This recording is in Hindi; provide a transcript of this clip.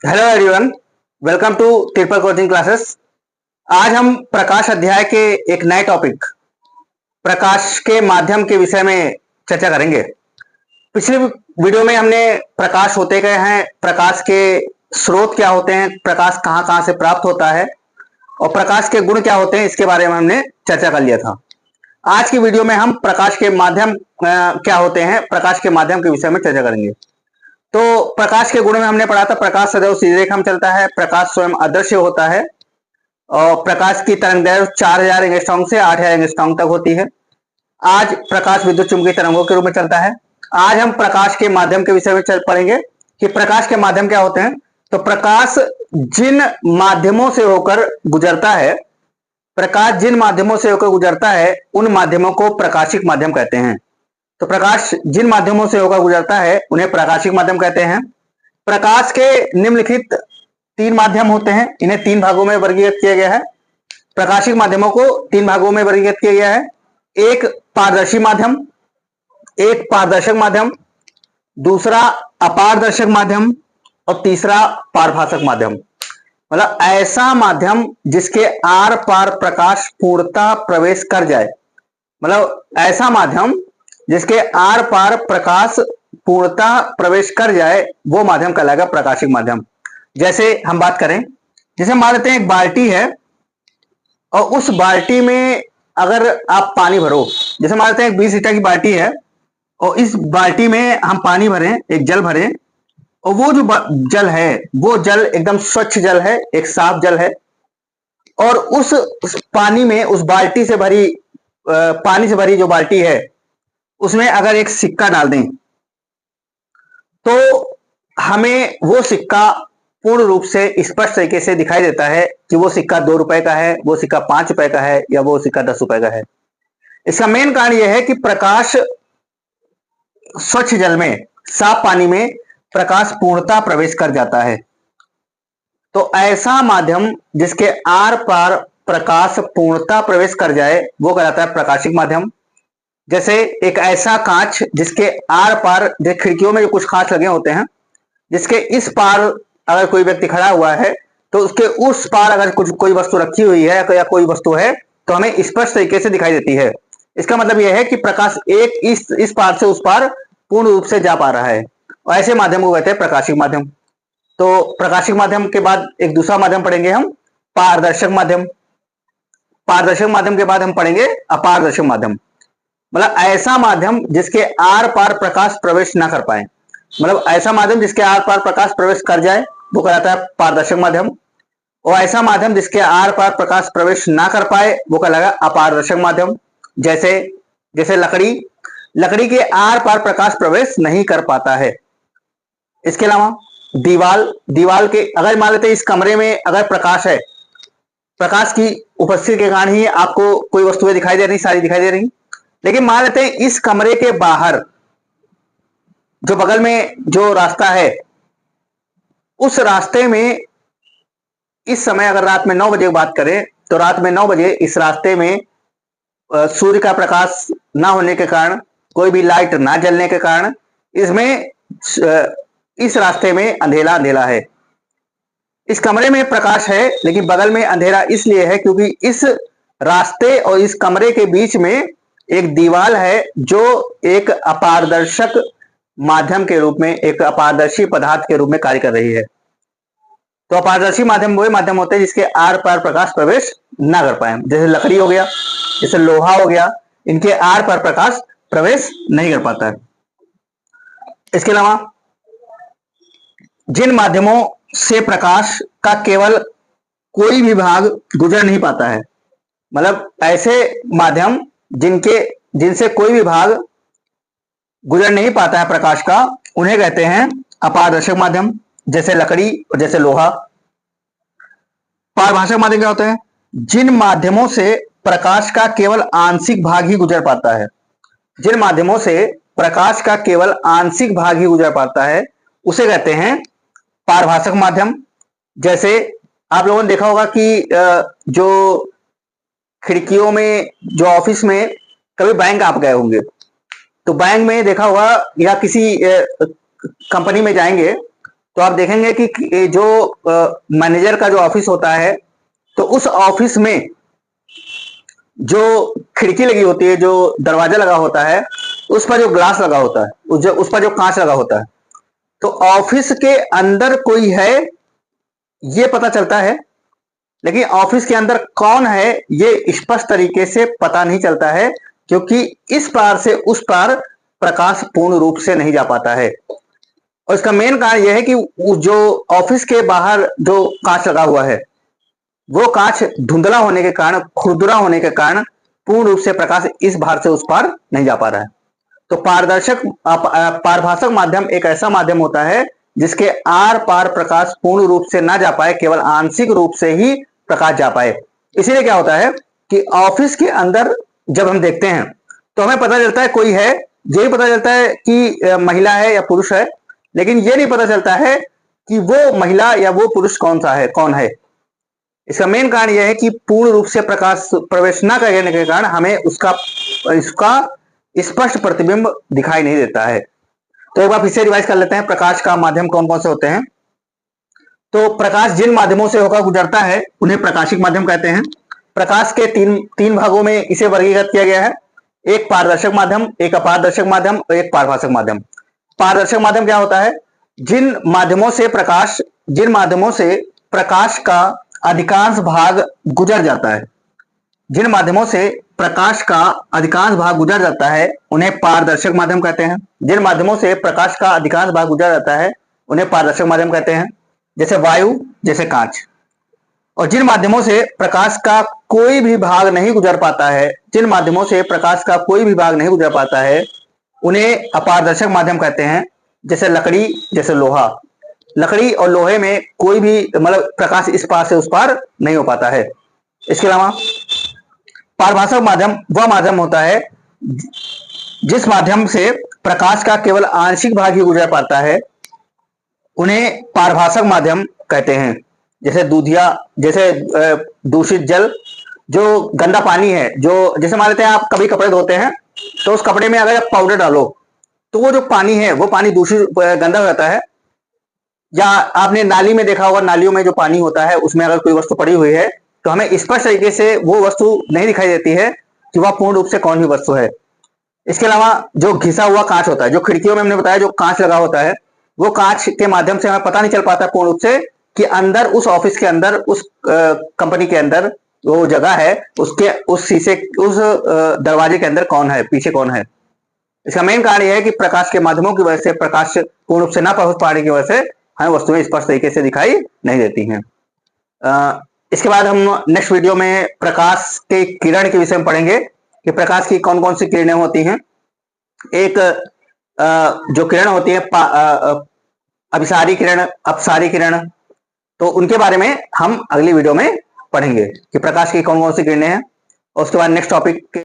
Hello everyone, welcome to triple coaching classes. आज हम प्रकाश अध्याय के एक नए टॉपिक प्रकाश के माध्यम के विषय में चर्चा करेंगे। पिछले वीडियो में हमने प्रकाश होते गए हैं, प्रकाश के स्रोत क्या होते हैं, प्रकाश कहाँ कहाँ से प्राप्त होता है और प्रकाश के गुण क्या होते हैं, इसके बारे में हमने चर्चा कर लिया था। आज की वीडियो में हम प्रकाश के माध्यम क्या होते हैं, प्रकाश के माध्यम के विषय में चर्चा करेंगे। तो प्रकाश के गुण में हमने पढ़ा था, प्रकाश सदैव सीधी रेखा में चलता है, प्रकाश स्वयं अदृश्य होता है और प्रकाश की तरंगदैर्घ्य 4000 एंगस्ट्रॉम से 8000 एंगस्ट्रॉम तक होती है। आज प्रकाश विद्युत चुंबकीय तरंगों के रूप में चलता है। आज हम प्रकाश के माध्यम के विषय में पढ़ेंगे कि प्रकाश के माध्यम क्या होते हैं। तो प्रकाश जिन माध्यमों से होकर गुजरता है, प्रकाश जिन माध्यमों से होकर गुजरता है उन माध्यमों को प्रकाशिक माध्यम कहते हैं। तो प्रकाश जिन माध्यमों से होकर गुजरता है उन्हें प्रकाशिक माध्यम कहते हैं। प्रकाश के निम्नलिखित 3 माध्यम होते हैं, इन्हें 3 भागों में वर्गीकृत किया गया है। प्रकाशिक माध्यमों को 3 भागों में वर्गीकृत किया गया है। एक पारदर्शी माध्यम, एक पारदर्शक माध्यम, दूसरा अपारदर्शक माध्यम और तीसरा पारभाषक माध्यम। मतलब ऐसा माध्यम जिसके आर पार प्रकाश पूर्णतः प्रवेश कर जाए, मतलब ऐसा माध्यम जिसके आर पार प्रकाश पूर्णतः प्रवेश कर जाए, वो माध्यम कहलाएगा प्रकाशिक माध्यम। जैसे हम बात करें, जैसे मान लेते हैं एक बाल्टी है और उस बाल्टी में अगर आप पानी भरो, जैसे मान लेते हैं 20 लीटर की बाल्टी है और इस बाल्टी में हम पानी भरें, एक जल भरें, और वो जो जल है वो जल एकदम स्वच्छ जल है, एक साफ जल है। और उस पानी में, उस बाल्टी से भरी पानी से भरी जो बाल्टी है उसमें अगर एक सिक्का डाल दें तो हमें वो सिक्का पूर्ण रूप से स्पष्ट तरीके से दिखाई देता है कि वो सिक्का 2 रुपए का है, वो सिक्का 5 रुपए का है या वो सिक्का 10 रुपए का है। इसका मेन कारण यह है कि प्रकाश स्वच्छ जल में, साफ पानी में प्रकाश पूर्णतः प्रवेश कर जाता है। तो ऐसा माध्यम जिसके आर पार प्रकाश पूर्णतः प्रवेश कर जाए वो कहलाता है प्रकाशिक माध्यम। जैसे एक ऐसा कांच जिसके आर पार, जैसे खिड़कियों में जो कुछ कांच लगे होते हैं, जिसके इस पार अगर कोई व्यक्ति खड़ा हुआ है तो उसके उस पार अगर कोई वस्तु रखी हुई है या कोई वस्तु है तो हमें स्पष्ट तरीके से दिखाई देती है। इसका मतलब यह है कि प्रकाश एक इस पार से उस पार पूर्ण रूप से जा पा रहा है, और ऐसे माध्यम को कहते हैं प्रकाशिक माध्यम। तो प्रकाशिक माध्यम के बाद एक दूसरा माध्यम पढ़ेंगे हम, पारदर्शक माध्यम। पारदर्शक माध्यम के बाद हम पढ़ेंगे अपारदर्शक माध्यम। मतलब ऐसा माध्यम जिसके आर पार प्रकाश प्रवेश ना कर पाए, मतलब ऐसा माध्यम जिसके आर पार प्रकाश प्रवेश कर जाए वो कहलाता है पारदर्शक माध्यम, और ऐसा माध्यम जिसके आर पार प्रकाश प्रवेश ना कर पाए वो कहलाएगा अपारदर्शक माध्यम। जैसे जैसे लकड़ी के आर पार प्रकाश प्रवेश नहीं कर पाता है। इसके अलावा दीवाल के, अगर मान लेते हैं इस कमरे में अगर प्रकाश है, प्रकाश की उपस्थिति के कारण ही आपको कोई वस्तुएं दिखाई दे रही, सारी दिखाई दे रही, लेकिन मान लेते हैं इस कमरे के बाहर जो बगल में जो रास्ता है, उस रास्ते में इस समय अगर रात में 9 बजे की बात करें तो रात में 9 बजे इस रास्ते में सूर्य का प्रकाश ना होने के कारण, कोई भी लाइट ना जलने के कारण इसमें इस रास्ते में अंधेरा अंधेरा है। इस कमरे में प्रकाश है लेकिन बगल में अंधेरा इसलिए है क्योंकि इस रास्ते और इस कमरे के बीच में एक दीवार है जो एक अपारदर्शक माध्यम के रूप में, एक अपारदर्शी पदार्थ के रूप में कार्य कर रही है। तो अपारदर्शी माध्यम वो माध्यम होते हैं जिसके आर पार प्रकाश प्रवेश ना कर पाए, जैसे लकड़ी हो गया, जैसे लोहा हो गया, इनके आर पार प्रकाश प्रवेश नहीं कर पाता है। इसके अलावा जिन माध्यमों से प्रकाश का केवल कोई भी भाग गुजर नहीं पाता है, मतलब ऐसे माध्यम जिनसे कोई भी भाग गुजर नहीं पाता है प्रकाश का, उन्हें कहते हैं अपारदर्शक माध्यम, जैसे लकड़ी और जैसे लोहा। पारभाषक माध्यम क्या होते हैं? जिन माध्यमों से प्रकाश का केवल आंशिक भाग ही गुजर पाता है, जिन माध्यमों से प्रकाश का केवल आंशिक भाग ही गुजर पाता है उसे कहते हैं पारभाषक माध्यम। जैसे आप लोगों ने देखा होगा कि जो खिड़कियों में, जो ऑफिस में, कभी बैंक आप गए होंगे तो बैंक में देखा होगा या किसी कंपनी में जाएंगे तो आप देखेंगे कि ये जो मैनेजर का जो ऑफिस होता है, तो उस ऑफिस में जो खिड़की लगी होती है, जो दरवाजा लगा होता है, उस पर जो ग्लास लगा होता है, उस पर जो कांच लगा होता है, तो ऑफिस के अंदर कोई है ये पता चलता है, लेकिन ऑफिस के अंदर कौन है ये स्पष्ट तरीके से पता नहीं चलता है, क्योंकि इस पार से उस पार प्रकाश पूर्ण रूप से नहीं जा पाता है। और इसका मेन कारण यह है कि जो ऑफिस के बाहर जो कांच लगा हुआ है, वो कांच धुंधला होने के कारण, खुरदुरा होने के कारण पूर्ण रूप से प्रकाश इस बाहर से उस पार नहीं जा पा रहा है। तो पारभाषक माध्यम एक ऐसा माध्यम होता है जिसके आर पार प्रकाश पूर्ण रूप से ना जा पाए, केवल आंशिक रूप से ही प्रकाश जा पाए। इसीलिए क्या होता है कि ऑफिस के अंदर जब हम देखते हैं तो हमें पता चलता है कोई है, यही पता चलता है कि महिला है या पुरुष है, लेकिन ये नहीं पता चलता है कि वो महिला या वो पुरुष कौन है। इसका मेन कारण यह है कि पूर्ण रूप से प्रकाश प्रवेश न करने के कारण हमें इसका स्पष्ट प्रतिबिंब दिखाई नहीं देता है। तो एक बार फिर से रिवाइज कर लेते हैं, प्रकाश का माध्यम कौन कौन से होते हैं। तो प्रकाश जिन माध्यमों से होकर गुजरता है उन्हें प्रकाशिक माध्यम कहते हैं। प्रकाश के तीन भागों में इसे वर्गीकृत किया गया है, एक पारदर्शक माध्यम, एक अपारदर्शक माध्यम और एक पारभाषक माध्यम। पारदर्शक माध्यम क्या होता है? जिन माध्यमों से प्रकाश का अधिकांश भाग गुजर जाता है, जिन माध्यमों से प्रकाश का अधिकांश भाग गुजर जाता है उन्हें पारदर्शक माध्यम कहते हैं। जिन माध्यमों से प्रकाश का अधिकांश भाग गुजर जाता है उन्हें पारदर्शक माध्यम कहते हैं, जैसे वायु, जैसे कांच। और जिन माध्यमों से प्रकाश का कोई भी भाग नहीं गुजर पाता है, जिन माध्यमों से प्रकाश का कोई भी भाग नहीं गुजर पाता है उन्हें अपारदर्शक माध्यम कहते हैं, जैसे लकड़ी, जैसे लोहा। लकड़ी और लोहे में कोई भी मतलब प्रकाश इस पार से उस पार नहीं हो पाता है। इसके अलावा पारभाषक माध्यम वह माध्यम होता है जिस माध्यम से प्रकाश का केवल आंशिक भाग ही गुजर पाता है, उन्हें पारभाषक माध्यम कहते हैं। जैसे दूषित जल, जो गंदा पानी है, जो जैसे मान लेते हैं आप कभी कपड़े धोते हैं तो उस कपड़े में अगर आप पाउडर डालो तो वो जो पानी है वो पानी दूषित गंदा हो जाता है। या आपने नाली में देखा होगा, नालियों में जो पानी होता है उसमें अगर कोई वस्तु पड़ी हुई है तो हमें स्पष्ट तरीके से वो वस्तु नहीं दिखाई देती है कि वह पूर्ण रूप से कौन सी वस्तु है। इसके अलावा जो घिसा हुआ कांच होता है, जो खिड़कियों में हमने बताया जो कांच लगा होता है, वो कांच के माध्यम से हमें पता नहीं चल पाता पूर्ण रूप से कि अंदर उस ऑफिस के अंदर, उस कंपनी के अंदर वो जगह है, उसके उस शीशे, उस दरवाजे के अंदर कौन है, पीछे कौन है। इसका मेन कारण यह है कि प्रकाश के माध्यमों की वजह से, प्रकाश पूर्ण रूप से ना पहुंच पाने की वजह से हमें वस्तुएं स्पष्ट तरीके से दिखाई नहीं देती हैं। इसके बाद हम नेक्स्ट वीडियो में प्रकाश के किरण के विषय में पढ़ेंगे कि प्रकाश की कौन कौन सी किरणें होती हैं। एक जो किरण होती है अभिसारी किरण, अपसारी किरण, तो उनके बारे में हम अगली वीडियो में पढ़ेंगे कि प्रकाश की कौन कौन सी किरणें हैं। और उसके बाद नेक्स्ट टॉपिक